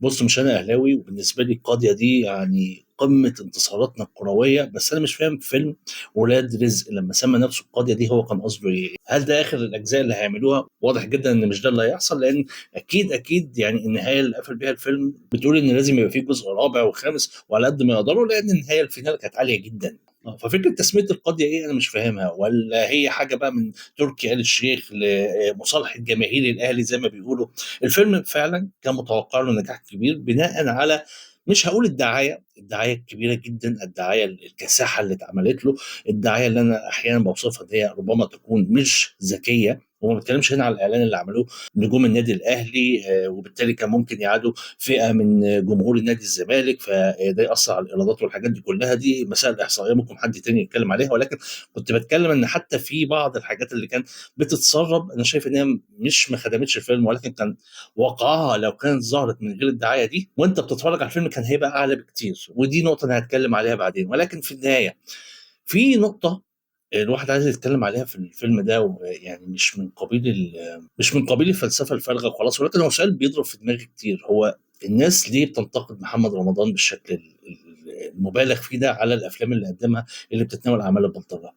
بُص، مش أنا أهلاوي، وبالنسبة لي القاضية دي يعني قمة انتصاراتنا الكروية، بس أنا مش فاهم فيلم ولاد رزق لمّا سمّى نفسه القاضية دي هو كان قصده إيه؟ هل ده آخر الأجزاء اللي هيعملوها؟ واضح جدًا إن مش ده اللي هيحصل، لإن أكيد يعني النهاية اللي قفل بيها الفيلم بتقول إن لازم يبقى في جزء رابع وخامس وعلى قد ما يقدروا، لإن النهاية الفينال كانت عالية جدًا. ففكرة تسمية القاضية إيه أنا مش فاهمها، والّا هي حاجة بقى من تركي آل الشيخ لمصالحة جماهير الأهلي زي ما بيقولوا. الفيلم فعلًا كان متوقع له نجاح كبير بناءً على مش هاقول الدعاية الكبيرة جدًا، الدعاية الكاسحة اللي اتعملت له، الدعاية اللي أنا أحيانًا باوصفها إن هي ربما تكون مش ذكية، وما باتكلمش هنا على الإعلان اللي عملوه نجوم النادي الأهلي، وبالتالي كان ممكن يعادوا فئة من جمهور النادي الزمالك، فده يأثّر على الإيرادات والحاجات دي كلّها، دي مسائل إحصائية ممكن حد تاني يتكلم عليها، ولكن كنت باتكلم إن حتى في بعض الحاجات اللي كانت بتتسرّب أنا شايف إن هي مش ما خدمتش الفيلم، ولكن كان وقعها لو كانت ظهرت من غير الدعاية دي وأنت بتتفرّج على الفيلم كان هيبقى أعلى بكتير، ودي نقطة أنا هاتكلّم عليها بعدين، ولكن في النهاية في نقطة الواحد عايز يتكلّم عليها في الفيلم ده، ويعني مش من قبيل الفلسفة الفارغة وخلاص، ولكن هو سؤال بيضرب في دماغي كتير، هو الناس ليه بتنتقد محمد رمضان بالشكل المُبالغ فيه ده على الأفلام اللي قدّمها اللي بتتناول أعمال البلطجة؟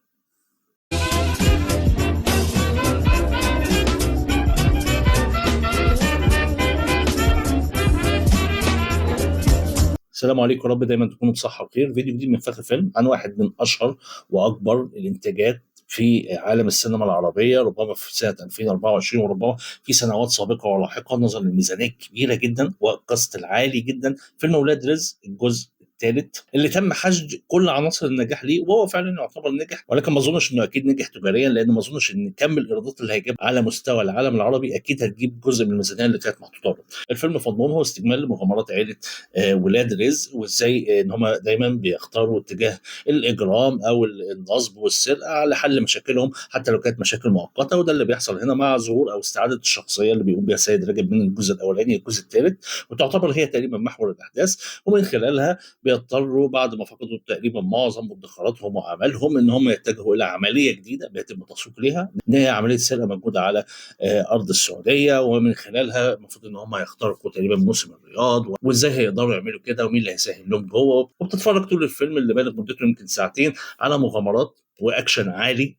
السلام عليكم، يا رب دايما تكونوا بصحة وخير. فيديو جديد من فخر فيلم عن واحد من أشهر وأكبر الإنتاجات في عالم السينما العربية، ربما في سنة 2024 وربما في سنوات سابقة ولاحقة، نظرا للميزانية الكبيرة جدا والكاست العالي جدا. فيلم ولاد رزق الجزء الثالث اللي تم حشد كل عناصر النجاح ليه، وهو فعلا يعتبر نجح، ولكن ما اظنش انه اكيد نجح تجاريا، لان ما اظنش ان كم الايرادات اللي هيجيب على مستوى العالم العربي اكيد هتجيب جزء من الميزانيه اللي كانت محطوطه له. الفيلم مضمون هو استكمال لمغامرات عائله ولاد رزق، وازاي ان هم دايما بيختاروا اتجاه الاجرام او النصب والسرقه على حل مشاكلهم حتى لو كانت مشاكل مؤقته، وده اللي بيحصل هنا مع ظهور او استعاده الشخصيه اللي بيقوم بها سيد رجب من الجزء الاولاني للجزء الثالث، وتعتبر هي تقريبا محور الاحداث. ومن خلالها بيضطروا بعد ما فقدوا تقريبا معظم مدخراتهم واعمالهم ان هم يتجهوا الى عمليه جديده بيتم التسويق ليها، ان هي عمليه سرقه موجوده على ارض السعوديه، ومن خلالها المفروض ان هم يخترقوا تقريبا موسم الرياض، وازاي هيقدروا يعملوا كده ومين اللي هيسهل لهم جوه. وبتتفرج طول الفيلم اللي بالغ مدته يمكن ساعتين على مغامرات واكشن عالي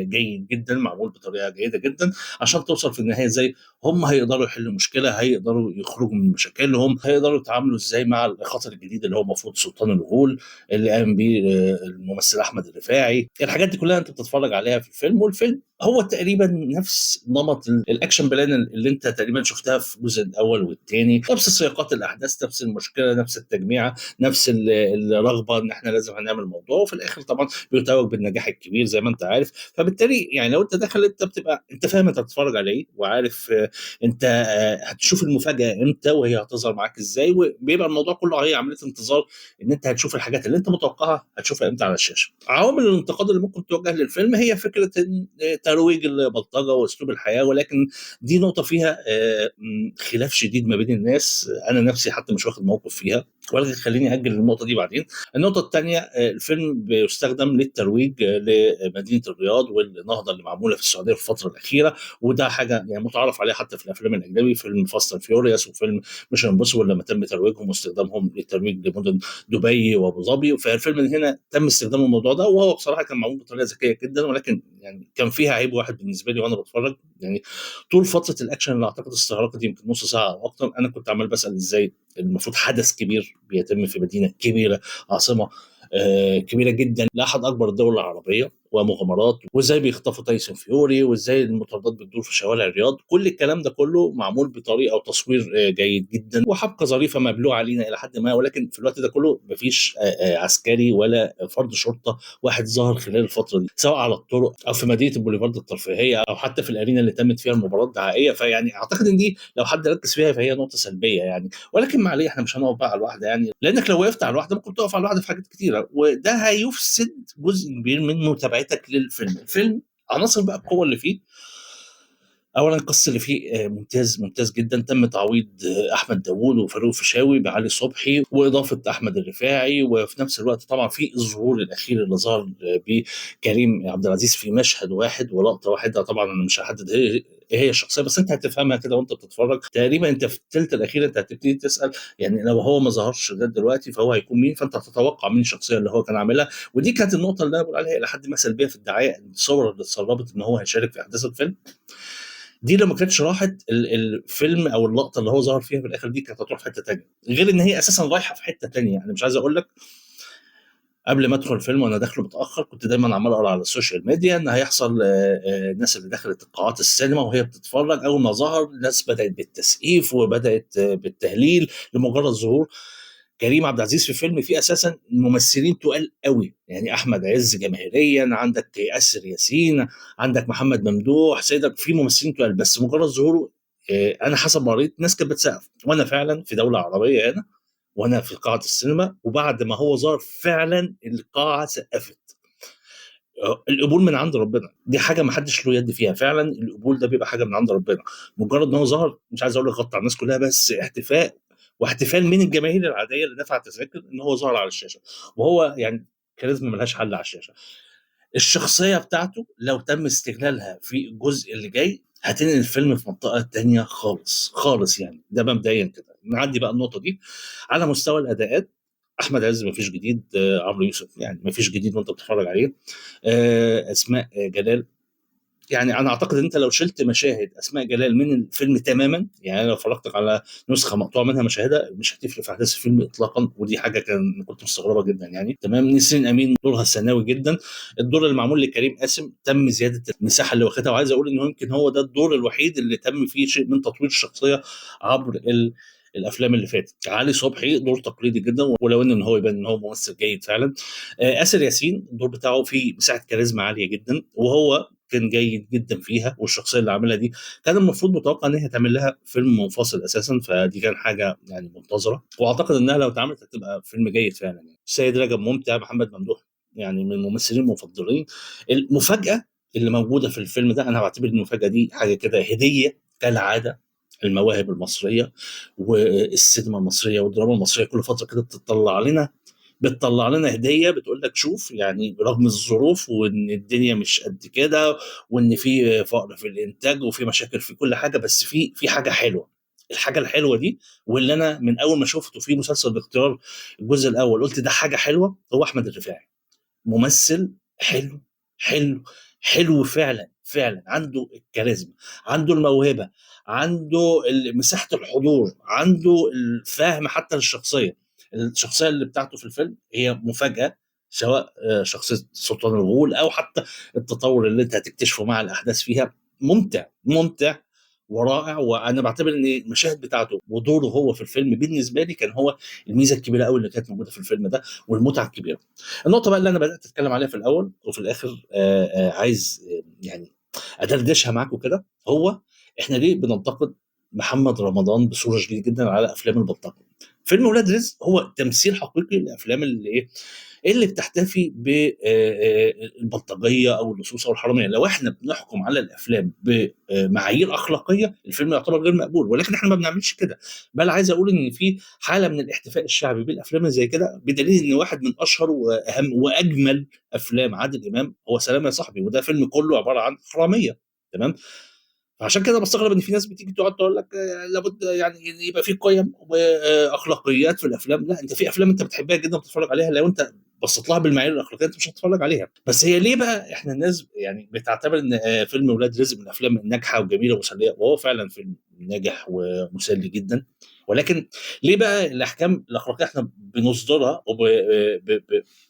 جيد جدا معمول بطريقه جيده جدا، عشان توصل في النهايه ازاي هم هيقدروا يحلوا مشكله، هيقدروا يخرجوا من مشاكلهم، هيقدروا يتعاملوا ازاي مع الخطر الجديد اللي هو المفروض سلطان الغول اللي قام بيه الممثل احمد الرفاعي. الحاجات دي كلها انت بتتفرج عليها في الفيلم، والفيلم هو تقريبا نفس نمط الاكشن بلان اللي انت تقريبا شفتها في الجزء الاول والثاني، نفس سياقات الاحداث، نفس المشكله، نفس التجميعه، نفس الرغبه ان احنا لازم هنعمل موضوع، وفي الاخر طبعا بيتوج بالنجاح الكبير زي ما انت عارف. فبالتالي يعني لو انت داخل انت بتبقى انت فاهم انت بتتفرج على ايه، وعارف انت هتشوف المفاجاه امتى وهي هتظهر معاك ازاي، وبيبقى الموضوع كله هي عمليه انتظار ان انت هتشوف الحاجات اللي انت متوقعها هتشوفها امتى على الشاشه. عوامل الانتقاد اللي ممكن توجه للفيلم هي فكره ترويج البلطجه واسلوب الحياه، ولكن دي نقطه فيها خلاف شديد ما بين الناس، انا نفسي حتى مش واخد موقف فيها، ولكن خليني اجل النقطه دي بعدين. النقطه الثانيه، الفيلم بيستخدم للترويج لمدينه الرياض والنهضه اللي معموله في السعوديه في الفتره الاخيره، وده حاجه يعني متعارف عليها حتى في الافلام الاجنبي، فيلم فاست اند فيوريوس وفيلم مش امبوسيبل لما تم ترويجهم واستخدامهم للترويج لمدن دبي وابو ظبي. فالفيلم من هنا تم استخدام الموضوع ده، وهو بصراحه كان معمول بطريقه ذكيه جدا، ولكن يعني كان فيها عيب واحد بالنسبه لي وانا بتفرج. يعني طول فتره الاكشن اللي اعتقد استغرقت يمكن نص ساعه او اكتر، انا كنت عمال بسال ازاي المفروض حدث كبير بيتم في مدينه كبيره، عاصمه كبيره جدا لاحد اكبر الدول العربيه، ومغامرات، وازاي بيخطفوا تايسون فيوري، وازاي المطاردات بتدور في شوارع الرياض. كل الكلام ده كله معمول بطريقه وتصوير جيد جدا، وحبكه ظريفه مبلوعه علينا الى حد ما، ولكن في الوقت ده كله مفيش عسكري ولا فرد شرطه واحد ظهر خلال الفتره دي، سواء على الطرق او في مدينه البوليفارد الترفيهيه او حتى في الارينا اللي تمت فيها المباراه الدعائيه. فيعني اعتقد ان دي لو حد ركز فيها فهي نقطه سلبيه يعني، ولكن ما عليه احنا مش هنقف بقى على الواحده، يعني لانك لو وقفت على الواحده ممكن تقف على الواحده في حاجات كتيره، وده هيفسد جزء كبير من متابعتك للفيلم. الفيلم عناصر بقى القوه اللي فيه اولا القص اللي فيه ممتاز ممتاز جدا. تم تعويض احمد داوود وفاروق الفيشاوي بعلي صبحي واضافه احمد الرفاعي، وفي نفس الوقت طبعا في الظهور الاخير اللي ظهر بكريم عبد العزيز في مشهد واحد ولقطه واحده. طبعا انا مش هحدد ايه هي الشخصيه، بس انت هتفهمها كده وانت بتتفرج تقريبا. انت في الثلث الاخير انت هتبتدي تسال يعني لو هو ما ظهرش لغايه دلوقتي فهو هيكون مين، فانت هتتوقع مين الشخصيه اللي هو كان عاملها. ودي كانت النقطه اللي انا بقول عليها الى حد ما سلبيه في الدعايه، الصور اللي اتسربت ان هو هيشارك في احداث الفيلم. دي لو ما كانتش راحت الفيلم او اللقطه اللي هو ظهر فيها في الاخر دي كانت هتروح في حته تانيه، غير ان هي اساسا رايحه في حته تانيه. يعني مش عايز اقول لك، قبل ما ادخل الفيلم وانا داخله متاخر كنت دايما عمال اقرا على السوشيال ميديا ان هيحصل الناس اللي دخلت قاعات السينما وهي بتتفرج اول ما ظهر الناس بدات بالتسقيف وبدات بالتهليل لمجرد ظهور كريم عبد العزيز في فيلم فيه اساسا ممثلين تقال قوي. يعني احمد عز جماهيريا، عندك اسر ياسين، عندك محمد ممدوح سيدك، في ممثلين تقال بس مجرد ظهوره انا حسب ما قريت ناس كانت بتسقف. وانا فعلا في دوله عربيه هنا وانا في قاعه السينما، وبعد ما هو ظهر فعلا القاعه سقفت. القبول من عند ربنا، دي حاجه ما حدش له يد فيها. فعلا القبول ده بيبقى حاجه من عند ربنا. مجرد ان هو ظهر، مش عايز اقول لك غطى على الناس كلها، بس احتفاء واحتفال من الجماهير العاديه اللي دفعت تذاكر ان هو ظهر على الشاشه. وهو يعني كاريزما ملهاش حل على الشاشه. الشخصيه بتاعته لو تم استغلالها في الجزء اللي جاي هتنقل الفيلم في منطقه تانية خالص خالص. يعني ده مبدئيا كده نعدي بقى النقطه دي. على مستوى الاداءات، احمد عز مفيش جديد، عمرو يوسف يعني مفيش جديد وانت بتتفرج عليه. اسماء جلال، يعني انا اعتقد ان انت لو شلت مشاهد اسماء جلال من الفيلم تماما، يعني لو فرجتك على نسخه مقطوعه منها مشاهدها مش هتفرق في احداث الفيلم اطلاقا. ودي حاجه كنت مستغربه جدا يعني. تمام. نسرين امين دورها ثانوي جدا. الدور اللي معمول لكريم قاسم تم زياده المساحه اللي واخدها، وعايز اقول انه يمكن هو ده الدور الوحيد اللي تم فيه شيء من تطوير الشخصيه عبر الافلام اللي فاتت. علي صبحي دور تقليدي جدا، ولو ان هو يبان ان هو ممثل جيد فعلا. اسر ياسين الدور بتاعه فيه مساحه كاريزما عاليه جدا، وهو كان جيد جدا فيها. والشخصيه اللي عاملها دي كان المفروض متوقع ان هي تعمل لها فيلم منفصل اساسا، فدي كان حاجه يعني منتظره، واعتقد انها لو اتعملت هتبقى فيلم جيد فعلا. يعني السيد رجب ممتع، محمد ممدوح يعني من الممثلين المفضلين. المفاجاه اللي موجوده في الفيلم ده انا بعتبر المفاجاه دي حاجه كده هديه كالعاده. المواهب المصريه والسينما المصريه والدراما المصريه كل فتره كده بتطلع لنا هديه بتقول لك شوف، يعني رغم الظروف وان الدنيا مش قد كده وان في فقر في الانتاج وفي مشاكل في كل حاجه، بس في حاجه حلوه. الحاجه الحلوه دي واللي انا من اول ما شفته في مسلسل الاختيار الجزء الاول قلت ده حاجه حلوه، هو احمد الرفاعي. ممثل حلو حلو حلو فعلا فعلا. عنده الكاريزما، عنده الموهبه، عنده مساحه الحضور، عنده الفهم حتى للشخصيه. الشخصيه اللي بتاعته في الفيلم هي مفاجاه، سواء شخصيه سلطان الغول او حتى التطور اللي انت هتكتشفه مع الاحداث فيها. ممتع ممتع ورائع. وانا بعتبر ان المشاهد بتاعته ودوره هو في الفيلم بالنسبه لي كان هو الميزه الكبيره قوي اللي كانت موجوده في الفيلم ده والمتعه الكبيره. النقطة بقى اللي أنا بدأت أتكلم عليها في الأول وفي الآخر عايز يعني أدردشها معاك وكده، هو إحنا ليه بننتقد محمد رمضان بصورة شديدة جدا على أفلام البلطجة؟ فيلم ولاد رزق هو تمثيل حقيقي للأفلام اللي اللي بتحتفي بالبلطجيه او اللصوص او الحراميه. لو احنا بنحكم على الافلام بمعايير اخلاقيه الفيلم يعتبر غير مقبول، ولكن احنا ما بنعملش كده. بل عايز اقول ان في حاله من الاحتفاء الشعبي بالافلام اللي زي كده، بدليل ان واحد من اشهر واهم واجمل افلام عادل امام هو سلام يا صاحبي، وده فيلم كله عباره عن حراميه. تمام. فعشان كده بستغرب ان في ناس بتيجي تقعد تقول لك لابد يعني يبقى في قيم واخلاقيات في الافلام. لا، انت في افلام انت بتحبها جدا بتتفرج عليها، لو انت بصيت لها بالمعايير الاخلاقيه انت مش هتتفرج عليها. بس هي ليه بقى احنا الناس يعني بتعتبر ان فيلم ولاد رزق من الافلام الناجحه وجميله ومسليه، وهو فعلا فيلم ناجح ومسلي جدا. ولكن ليه بقى الاحكام الاخلاقيه احنا بنصدرها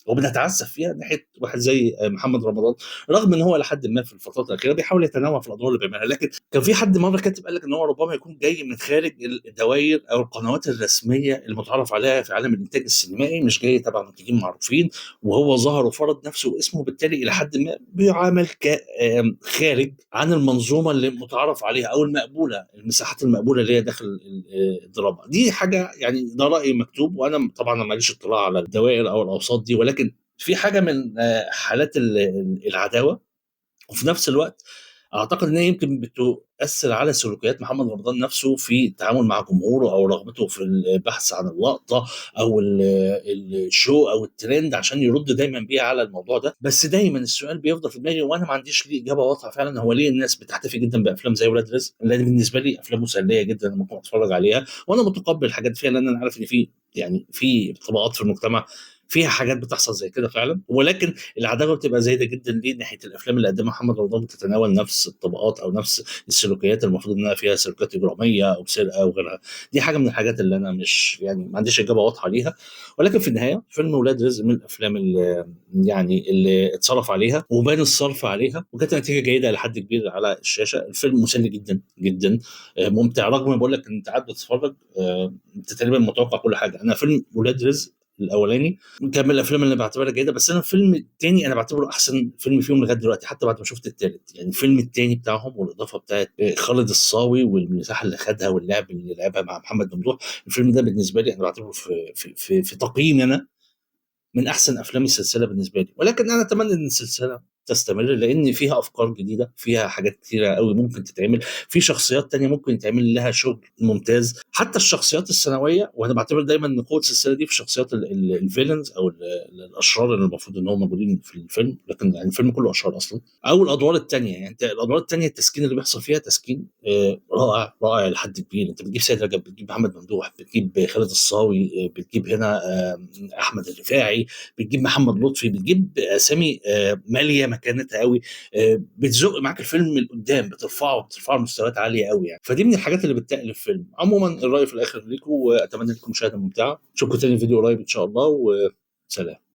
وبنتعسف فيها ناحيه واحد زي محمد رمضان، رغم ان هو لحد ما في الفترات الاخيره بيحاول يتنوع في الادوار اللي بيعملها. لكن كان في حد مره كاتب قال لك ان هو ربما يكون جاي من خارج الدوائر او القنوات الرسميه المتعارف عليها في عالم الانتاج السينمائي، مش جاي تبع منتجين معروفين، وهو ظهر وفرض نفسه واسمه، بالتالي الى حد ما بيعامل خارج عن المنظومه اللي متعارف عليها او المقبوله، المساحات المقبوله اللي هي داخل الدراما. دي حاجه يعني ده راي مكتوب، وانا طبعا ماليش اطلاع على الدوائر او الاوساط دي، ولكن في حاجه من حالات العداوه. وفي نفس الوقت أعتقد إن هي يمكن بتؤثّر على سلوكيات محمد رمضان نَفْسه في التعامل مع جمهوره، أو رغبته في البحث عن اللقطة أو الshow أو الtrend عشان يرُد دايمًا بيها على الموضوع ده. بس دايمًا السؤال بيفضل في دماغي، وأنا ما عنديش ليه إجابة واضحة فعلًا، هو ليه الناس بتحتفي جدًا بأفلام زي ولاد رزق؟ لإن بالنسبة لي أفلام مسلية جدًا، أنا ممكن أتفرّج عليها، وأنا متقبّل الحاجات فيها، لإن أنا عارف إن في طبقات في المجتمع فيها حاجات بتحصل زي كده فعلًا، ولكن العداوة بتبقى زايدة جدًا ليه ناحية الأفلام اللي قدّمها محمد رمضان، بتتناول نفس الطبقات أو نفس السلوكيات المفروض إنها فيها سلوكيات إجرامية أو سرقة أو غيرها. دي حاجة من الحاجات اللي أنا مش يعني ما عنديش إجابة واضحة ليها، ولكن في النهاية فيلم ولاد رزق من الأفلام اللي اتصرف عليها وبان الصرف عليها، وكانت نتيجة جيدة إلى حد كبير على الشاشة. الفيلم مسلي جدًا، جدًا، ممتع، رغم ما باقول لك إن أنت قاعد بتتفرج، أنت تقريبًا متوقع كل حاجة. أنا فيلم ولاد رزق الأولاني كان من الافلام اللي باعتبرها جيده، بس انا الفيلم التاني انا بعتبره احسن فيلم فيهم لغايه دلوقتي، حتى بعد ما شفت التالت. يعني الفيلم التاني بتاعهم والاضافه بتاعت خالد الصاوي والمساحه اللي خدها واللعب اللي لعبها مع محمد ممدوح، الفيلم ده بالنسبه لي انا بعتبره في تقييمي انا من احسن افلام السلسله بالنسبه لي. ولكن انا اتمنى ان السلسله تستمر، لان فيها افكار جديده، فيها حاجات كتيره قوي ممكن تتعمل، في شخصيات تانية ممكن يتعمل لها شغل ممتاز. حتى الشخصيات الثانويه، وانا بعتبر دايما ان قوه السلسله دي في شخصيات الفيلنز او الاشرار اللي المفروض ان هم موجودين في الفيلم، لكن يعني الفيلم كله اشرار اصلا، او الادوار التانية. يعني انت الادوار التانية التسكين اللي بيحصل فيها تسكين رائع، رائع لحد كبير. انت بتجيب سيد رجب، بتجيب محمد ممدوح، بتجيب خالد الصاوي، بتجيب هنا احمد الرفاعي، بتجيب محمد لطفي، بتجيب اسامي ماليه مكانتها قوي، بتزق معاك الفيلم لقدام، بترفعه لمستويات عاليه قوي يعني. فدي من الحاجات اللي بتقل الفيلم. عموما الراي في الاخر ليكم، واتمنى لكم مشاهده ممتعه. اشوفكم تاني في فيديو قريب ان شاء الله، وسلام.